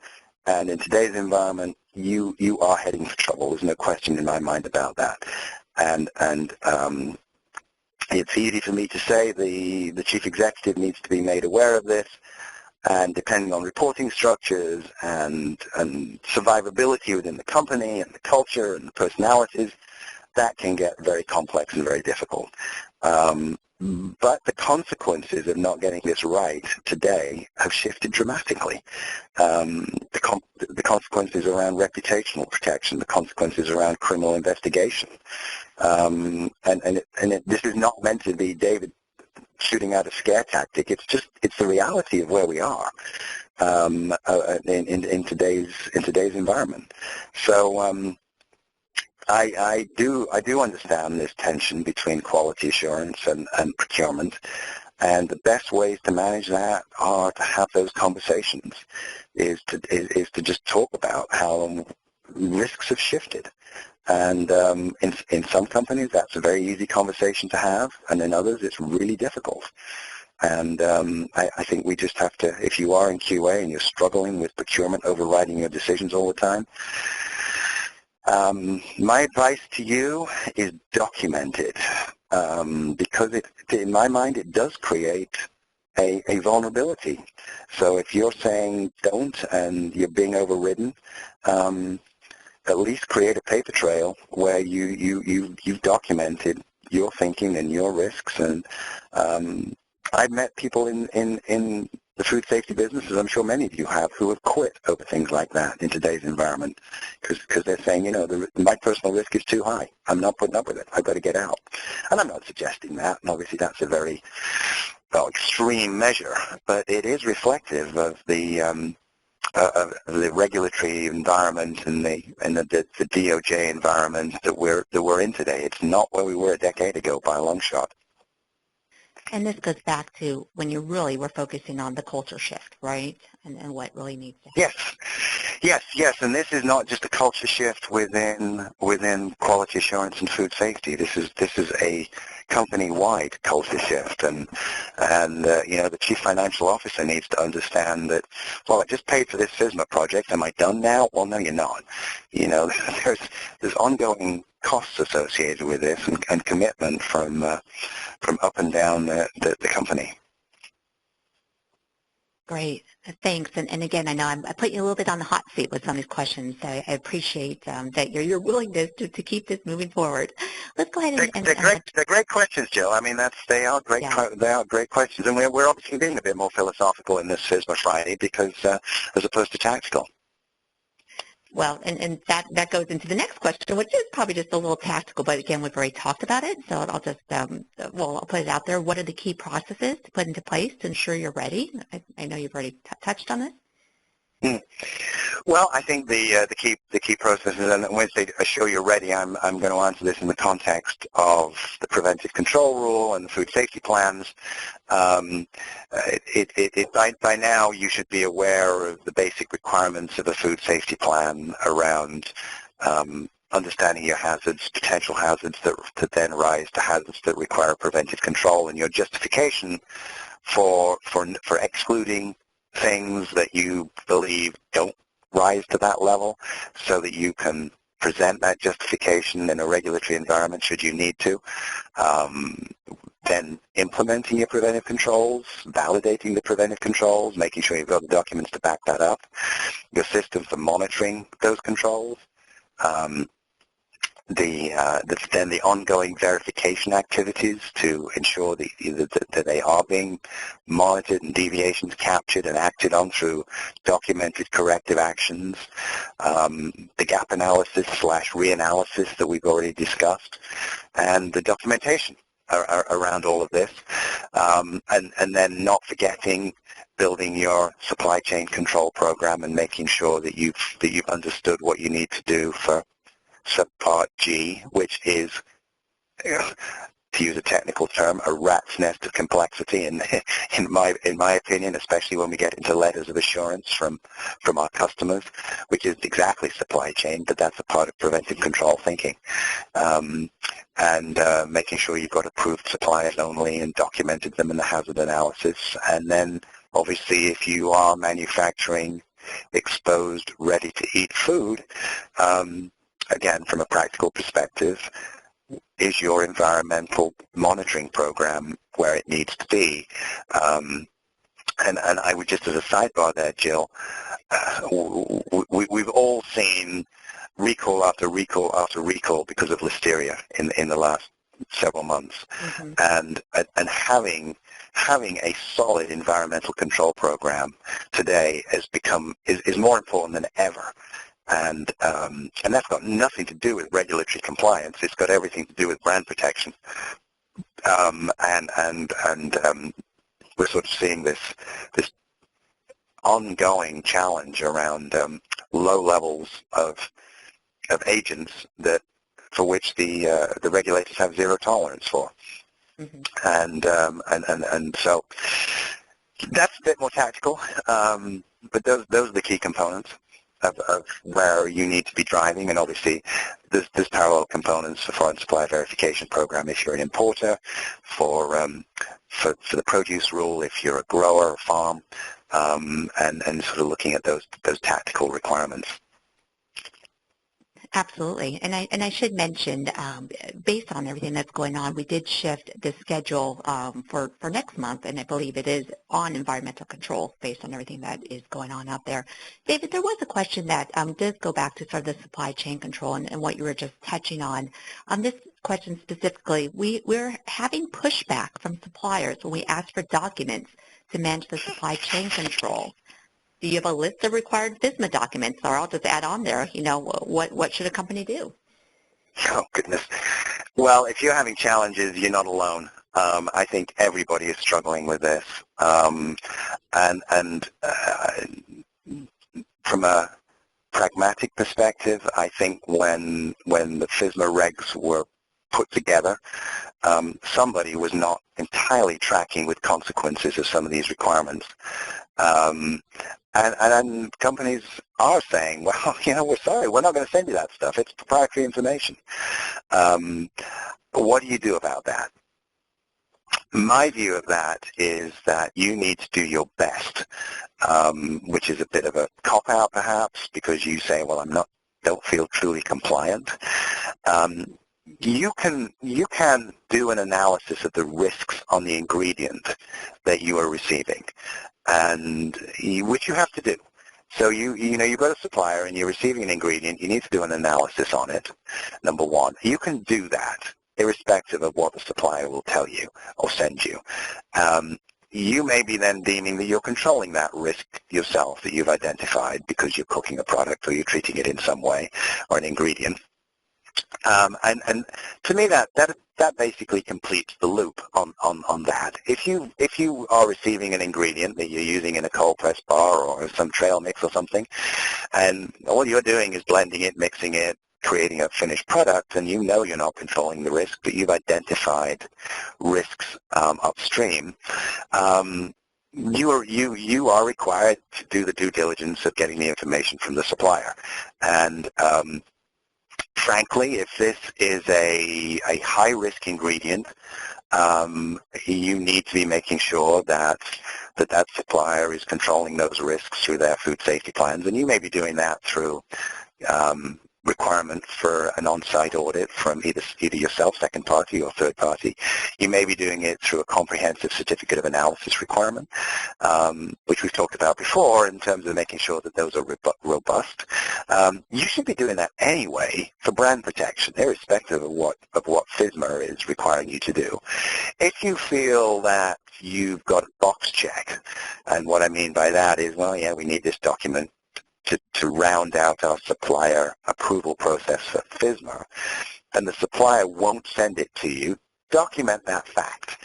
And in today's environment, you are heading for trouble. There's no question in my mind about that. And it's easy for me to say the chief executive needs to be made aware of this, and depending on reporting structures and survivability within the company and the culture and the personalities, that can get very complex and very difficult. But the consequences of not getting this right today have shifted dramatically. The consequences around reputational protection, the consequences around criminal investigation. This is not meant to be David shooting out a scare tactic. It's the reality of where we are in today's environment. So I do understand this tension between quality assurance and procurement, and the best ways to manage that are to have those conversations, is to just talk about how risks have shifted. And in some companies that's a very easy conversation to have, and in others it's really difficult. And I think we just have to, if you are in QA and you're struggling with procurement overriding your decisions all the time, my advice to you is document it, because in my mind, it does create a vulnerability. So if you're saying don't and you're being overridden, at least create a paper trail where you've documented your thinking and your risks. And I've met people in the food safety business, as I'm sure many of you have, who have quit over things like that in today's environment, because they're saying, my personal risk is too high. I'm not putting up with it. I've got to get out. And I'm not suggesting that, and obviously that's a very extreme measure, but it is reflective of the regulatory environment and the DOJ environment that we're in today. It's not where we were a decade ago by a long shot. And this goes back to when we're focusing on the culture shift, right? And what really needs to happen. Yes. And this is not just a culture shift within quality assurance and food safety. This is a company-wide culture shift, and the chief financial officer needs to understand that. Well, I just paid for this FISMA project. Am I done now? Well, no, you're not. There's ongoing costs associated with this, and commitment from up and down the company. Great. Thanks. And again, I know I put you a little bit on the hot seat with some of these questions, so I appreciate that your willingness to keep this moving forward. Let's go ahead and they're great questions, Jill. I mean, they are great. Yeah. They are great questions, and we're obviously being a bit more philosophical in this FISMA Friday because as opposed to tactical. Well, and that goes into the next question, which is probably just a little tactical, but again, we've already talked about it, so I'll just, I'll put it out there. What are the key processes to put into place to ensure you're ready? I know you've already touched on this. Well, I think the key processes, and when I say assure you're ready, I'm going to answer this in the context of the preventive control rule and the food safety plans. By now you should be aware of the basic requirements of a food safety plan around understanding your hazards, potential hazards that then rise to hazards that require preventive control, and your justification for excluding things that you believe don't rise to that level, so that you can present that justification in a regulatory environment should you need to. Then implementing your preventive controls, validating the preventive controls, making sure you've got the documents to back that up, your system for monitoring those controls, then the ongoing verification activities to ensure that they are being monitored and deviations captured and acted on through documented corrective actions, the gap analysis / reanalysis that we've already discussed, and the documentation around all of this, and then not forgetting building your supply chain control program and making sure that you've understood what you need to do for subpart G, which is, to use a technical term, a rat's nest of complexity, and in my opinion, especially when we get into letters of assurance from our customers, which is exactly supply chain, but that's a part of preventive control thinking, and making sure you've got approved suppliers only and documented them in the hazard analysis. And then obviously if you are manufacturing exposed, ready-to-eat food, again, from a practical perspective, is your environmental monitoring program where it needs to be? And I would just, as a sidebar there, Jill, we've all seen recall after recall after recall because of listeria in the last several months, Mm-hmm. and having a solid environmental control program today is more important than ever. And that's got nothing to do with regulatory compliance. It's got everything to do with brand protection. We're sort of seeing this ongoing challenge around low levels of agents for which the regulators have zero tolerance for. Mm-hmm. And so that's a bit more tactical, but those are the key components of where you need to be driving. And obviously there's parallel components for foreign supply verification program if you're an importer, for the produce rule if you're a grower or farm, and sort of looking at those tactical requirements. Absolutely. And I should mention, based on everything that's going on, we did shift the schedule for next month, and I believe it is on environmental control based on everything that is going on out there. David, there was a question that does go back to sort of the supply chain control and what you were just touching on. On this question specifically, we're having pushback from suppliers when we ask for documents to manage the supply chain control. Do you have a list of required FISMA documents? Or I'll just add on there, what should a company do? Oh, goodness. Well, if you're having challenges, you're not alone. I think everybody is struggling with this. And from a pragmatic perspective, I think when the FISMA regs were put together, somebody was not entirely tracking with consequences of some of these requirements. And companies are saying, well, we're sorry, we're not going to send you that stuff. It's proprietary information. What do you do about that? My view of that is that you need to do your best, which is a bit of a cop-out perhaps, because you say, well, don't feel truly compliant. You can do an analysis of the risks on the ingredient that you are receiving, and which you have to do. So you've got a supplier and you're receiving an ingredient. You need to do an analysis on it. Number one, you can do that irrespective of what the supplier will tell you or send you. You may be then deeming that you're controlling that risk yourself that you've identified because you're cooking a product or you're treating it in some way or an ingredient. And to me, that basically completes the loop on that. If you are receiving an ingredient that you're using in a cold press bar or some trail mix or something, and all you're doing is blending it, mixing it, creating a finished product, and you're not controlling the risk, but you've identified risks upstream. You are required to do the due diligence of getting the information from the supplier, and frankly, if this is a high-risk ingredient, you need to be making sure that supplier is controlling those risks through their food safety plans, and you may be doing that through requirement for an on-site audit from either yourself, second party, or third party. You may be doing it through a comprehensive certificate of analysis requirement, which we've talked about before in terms of making sure that those are robust. You should be doing that anyway for brand protection, irrespective of what FSMA is requiring you to do. If you feel that you've got a box check, and what I mean by that is, well, yeah, we need this document to round out our supplier approval process for FSMA, and the supplier won't send it to you, document that fact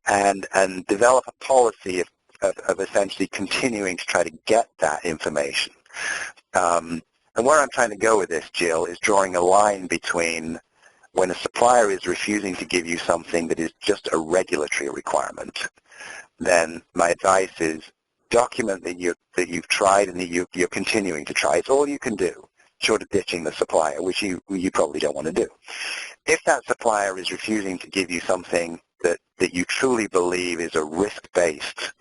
and develop a policy of essentially continuing to try to get that information. And where I'm trying to go with this, Jill, is drawing a line between when a supplier is refusing to give you something that is just a regulatory requirement, then my advice is document that you've tried and that you're continuing to try. It's all you can do, short of ditching the supplier, which you probably don't want to do. If that supplier is refusing to give you something that you truly believe is a risk-based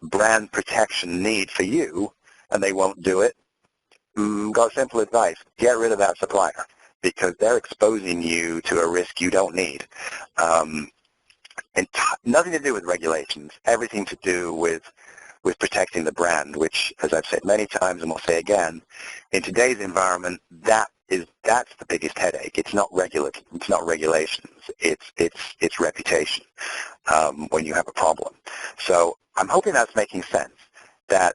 brand protection need for you, and they won't do it, got simple advice: get rid of that supplier, because they're exposing you to a risk you don't need. And nothing to do with regulations, everything to do with protecting the brand, which, as I've said many times and will say again, in today's environment, that's the biggest headache. It's not regulations. It's reputation when you have a problem. So I'm hoping that's making sense. That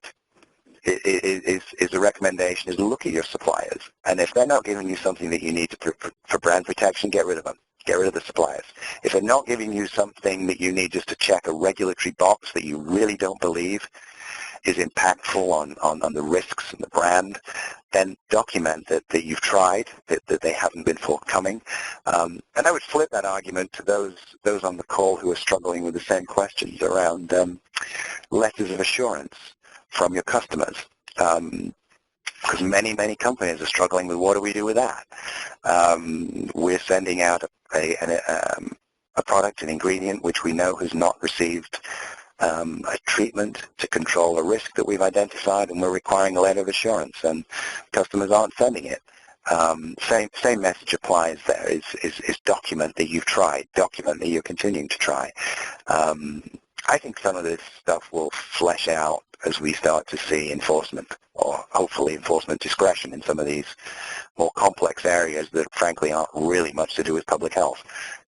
is the recommendation is look at your suppliers, and if they're not giving you something that you need for brand protection, get rid of them. Get rid of the suppliers. If they're not giving you something that you need just to check a regulatory box that you really don't believe is impactful on the risks and the brand, then document that you've tried, that they haven't been forthcoming. And I would flip that argument to those on the call who are struggling with the same questions around letters of assurance from your customers. Because many companies are struggling with what do we do with that. We're sending out a product, an ingredient, which we know has not received a treatment to control a risk that we've identified, and we're requiring a letter of assurance, and customers aren't sending it. Same message applies there, is document that you've tried, document that you're continuing to try. I think some of this stuff will flesh out as we start to see enforcement, or hopefully enforcement discretion in some of these more complex areas that frankly aren't really much to do with public health.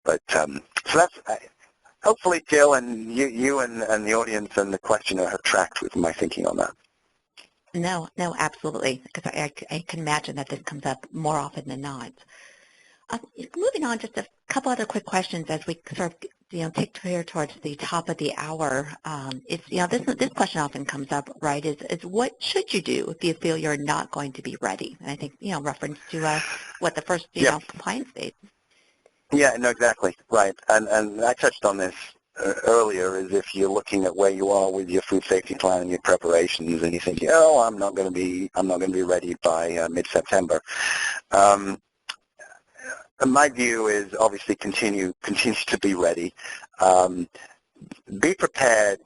But so that's hopefully, Jill, and you and the audience and the questioner have tracked with my thinking on that. No, absolutely, because I can imagine that this comes up more often than not. Moving on, just a couple other quick questions as we sort of take here towards the top of the hour. This question often comes up, right? Is what should you do if you feel you're not going to be ready? And I think reference to what the first compliance date. Yeah, no, exactly right. And I touched on this earlier. Is if you're looking at where you are with your food safety plan and your preparations, and you think, I'm not going to be ready by mid-September. My view is obviously continue to be ready. Be prepared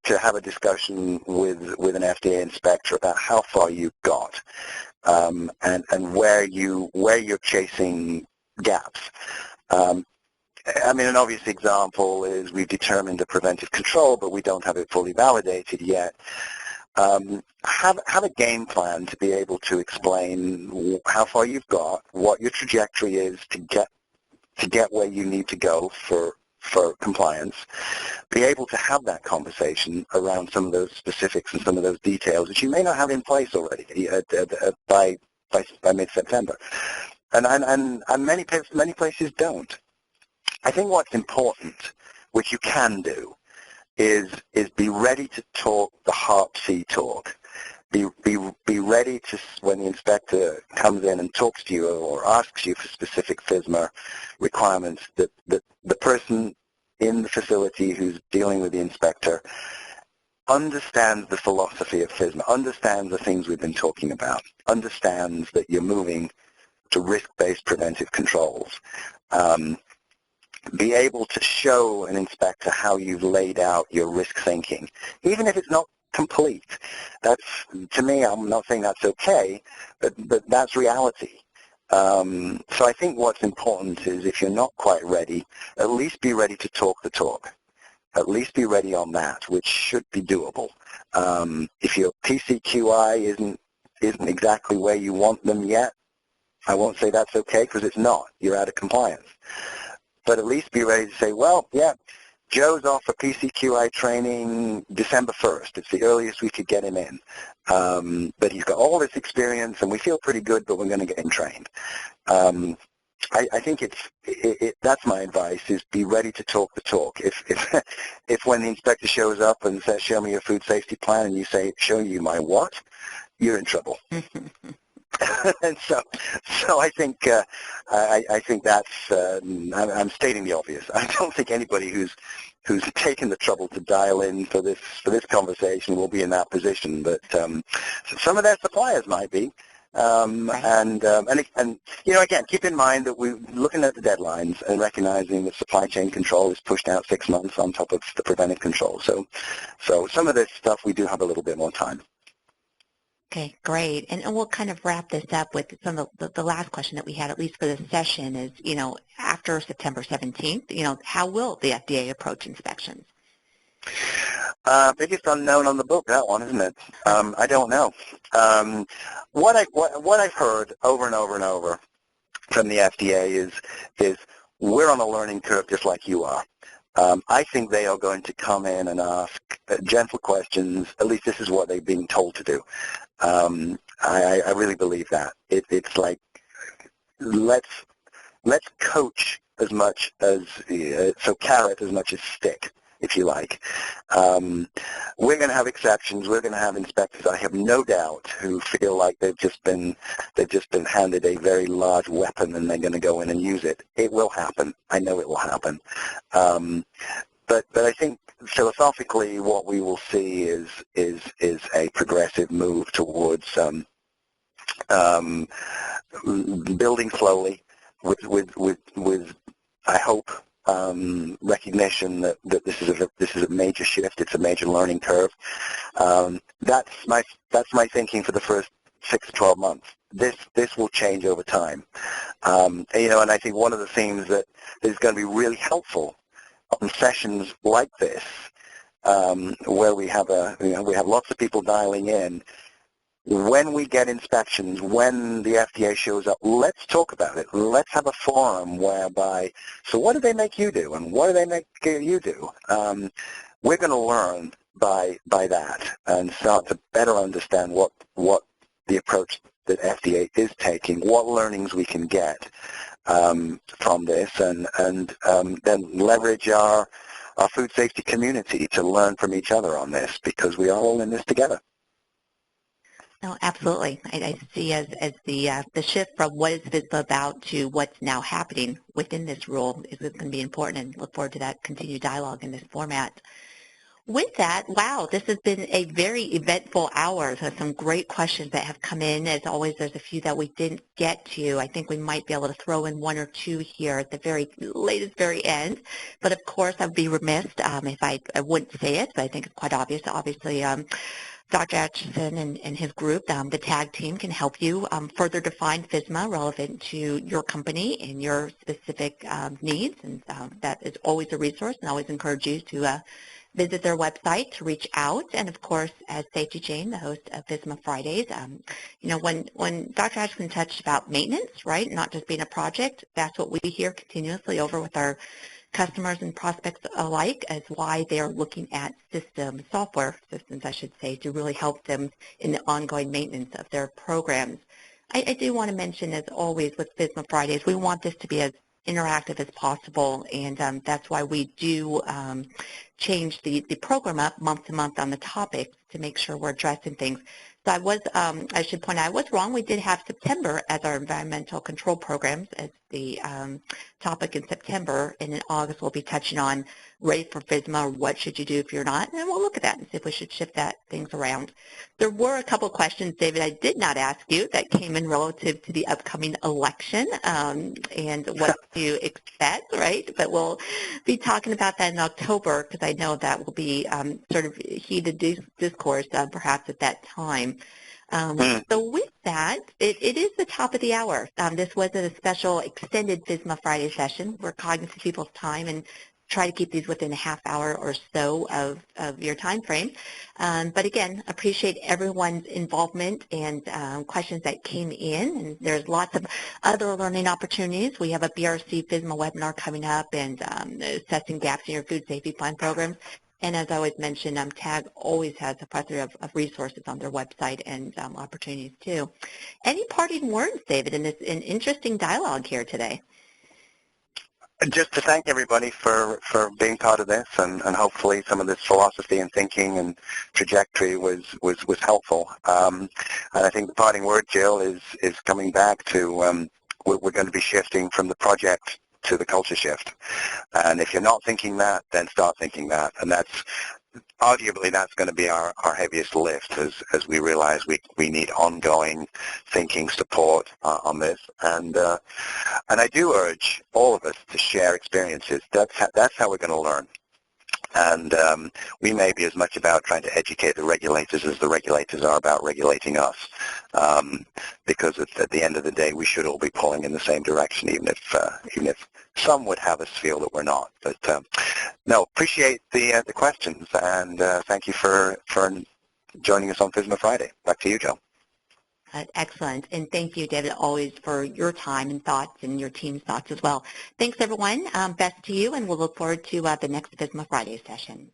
to have a discussion with an FDA inspector about how far you've got, and where you're chasing gaps. I mean, an obvious example is we've determined a preventive control, but we don't have it fully validated yet. Have a game plan to be able to explain how far you've got, what your trajectory is to get where you need to go for compliance. Be able to have that conversation around some of those specifics and some of those details that you may not have in place already by mid-September, and many places don't. I think what's important, which you can do, is be ready to talk the Hep-C talk. Be ready to, when the inspector comes in and talks to you or asks you for specific FSMA requirements, that the person in the facility who's dealing with the inspector understands the philosophy of FSMA, understands the things we've been talking about, understands that you're moving to risk-based preventive controls. Be able to show an inspector how you've laid out your risk thinking, even if it's not complete. That's, to me, I'm not saying that's okay, but that's reality. So I think what's important is if you're not quite ready, at least be ready to talk the talk. At least be ready on that, which should be doable. If your PCQI isn't exactly where you want them yet, I won't say that's okay, because it's not. You're out of compliance. But at least be ready to say, well, yeah, Joe's off for PCQI training December 1st. It's the earliest we could get him in. But he's got all this experience, and we feel pretty good, but we're going to get him trained. I think that's my advice, is be ready to talk the talk. If when the inspector shows up and says, show me your food safety plan, and you say, show you my what, you're in trouble. And so I think that's I'm stating the obvious. I don't think anybody who's taken the trouble to dial in for this conversation will be in that position, but some of their suppliers might be. And again, keep in mind that we're looking at the deadlines and recognizing that supply chain control is pushed out 6 months on top of the preventive control. So some of this stuff we do have a little bit more time. Okay, great. And we'll kind of wrap this up with some of the last question that we had, at least for this session, is, after September 17th, how will the FDA approach inspections? Biggest unknown on the book, that one, isn't it? I don't know. What I've heard over and over and over from the FDA is we're on a learning curve just like you are. I think they are going to come in and ask gentle questions. At least this is what they've been told to do. I really believe that. It's like let's coach as much as so carrot as much as stick, if you like. We're going to have exceptions. We're going to have inspectors, I have no doubt, who feel like they've just been handed a very large weapon and they're going to go in and use it. It will happen. I know it will happen. But I think philosophically, what we will see is a progressive move towards building slowly with I hope recognition that this is a major shift. It's a major learning curve. That's my thinking for the first 6 to 12 months. This will change over time. And I think one of the things that is going to be really helpful on sessions like this, where we have lots of people dialing in. When we get inspections, when the FDA shows up, let's talk about it. Let's have a forum whereby, so what do they make you do, and what do they make you do? We're going to learn by that and start to better understand what the approach that FDA is taking, what learnings we can get from this, and then leverage our food safety community to learn from each other on this, because we are all in this together. No, absolutely. I see as the shift from what is FSMA about to what's now happening within this rule is going to be important, and look forward to that continued dialogue in this format. With that, wow, this has been a very eventful hour. So some great questions that have come in. As always, there's a few that we didn't get to. I think we might be able to throw in one or two here at the very latest, very end. But of course, I'd be remiss if I wouldn't say it, but I think it's quite obvious. Obviously, Dr. Acheson and his group, the TAG team, can help you further define FSMA relevant to your company and your specific needs. And that is always a resource, and I always encourage you to visit their website to reach out. And of course, as Safety Jane, the host of FSMA Fridays, when Dr. Acheson touched about maintenance, right, not just being a project, that's what we hear continuously over with our customers and prospects alike, as why they are looking at software systems, I should say, to really help them in the ongoing maintenance of their programs. I do want to mention, as always with FSMA Fridays, we want this to be as interactive as possible, and that's why we do change the program up month to month on the topics to make sure we're addressing things. So I should point out, I was wrong. We did have September as our environmental control programs as the topic in September, and in August we'll be touching on ready for FSMA, or what should you do if you're not, and we'll look at that and see if we should shift things around. There were a couple questions, David, I did not ask you that came in relative to the upcoming election and what to expect, right? But we'll be talking about that in October, because I know that will be sort of heated discourse perhaps at that time. So with that, it is the top of the hour. This was a special extended FSMA Friday session. We're cognizant of people's time and try to keep these within a half hour or so of your time frame. But again, appreciate everyone's involvement and questions that came in. And there's lots of other learning opportunities. We have a BRC FSMA webinar coming up, and assessing gaps in your food safety plan programs. And as I always mention, TAG always has a plethora of resources on their website and opportunities too. Any parting words, David, in this interesting dialogue here today? Just to thank everybody for being part of this, and hopefully some of this philosophy and thinking and trajectory was helpful. And I think the parting word, Jill, is coming back to we're going to be shifting from the project to the culture shift. And if you're not thinking that, then start thinking that. And arguably that's going to be our heaviest lift as we realize we need ongoing thinking support on this. And I do urge all of us to share experiences. That's how we're going to learn. And we may be as much about trying to educate the regulators as the regulators are about regulating us, because at the end of the day, we should all be pulling in the same direction, even if some would have us feel that we're not. But no, appreciate the questions, and thank you for joining us on FSMA Friday. Back to you, Joe. Excellent. And thank you, David, always for your time and thoughts and your team's thoughts as well. Thanks, everyone. Best to you, and we'll look forward to the next FSMA Friday session.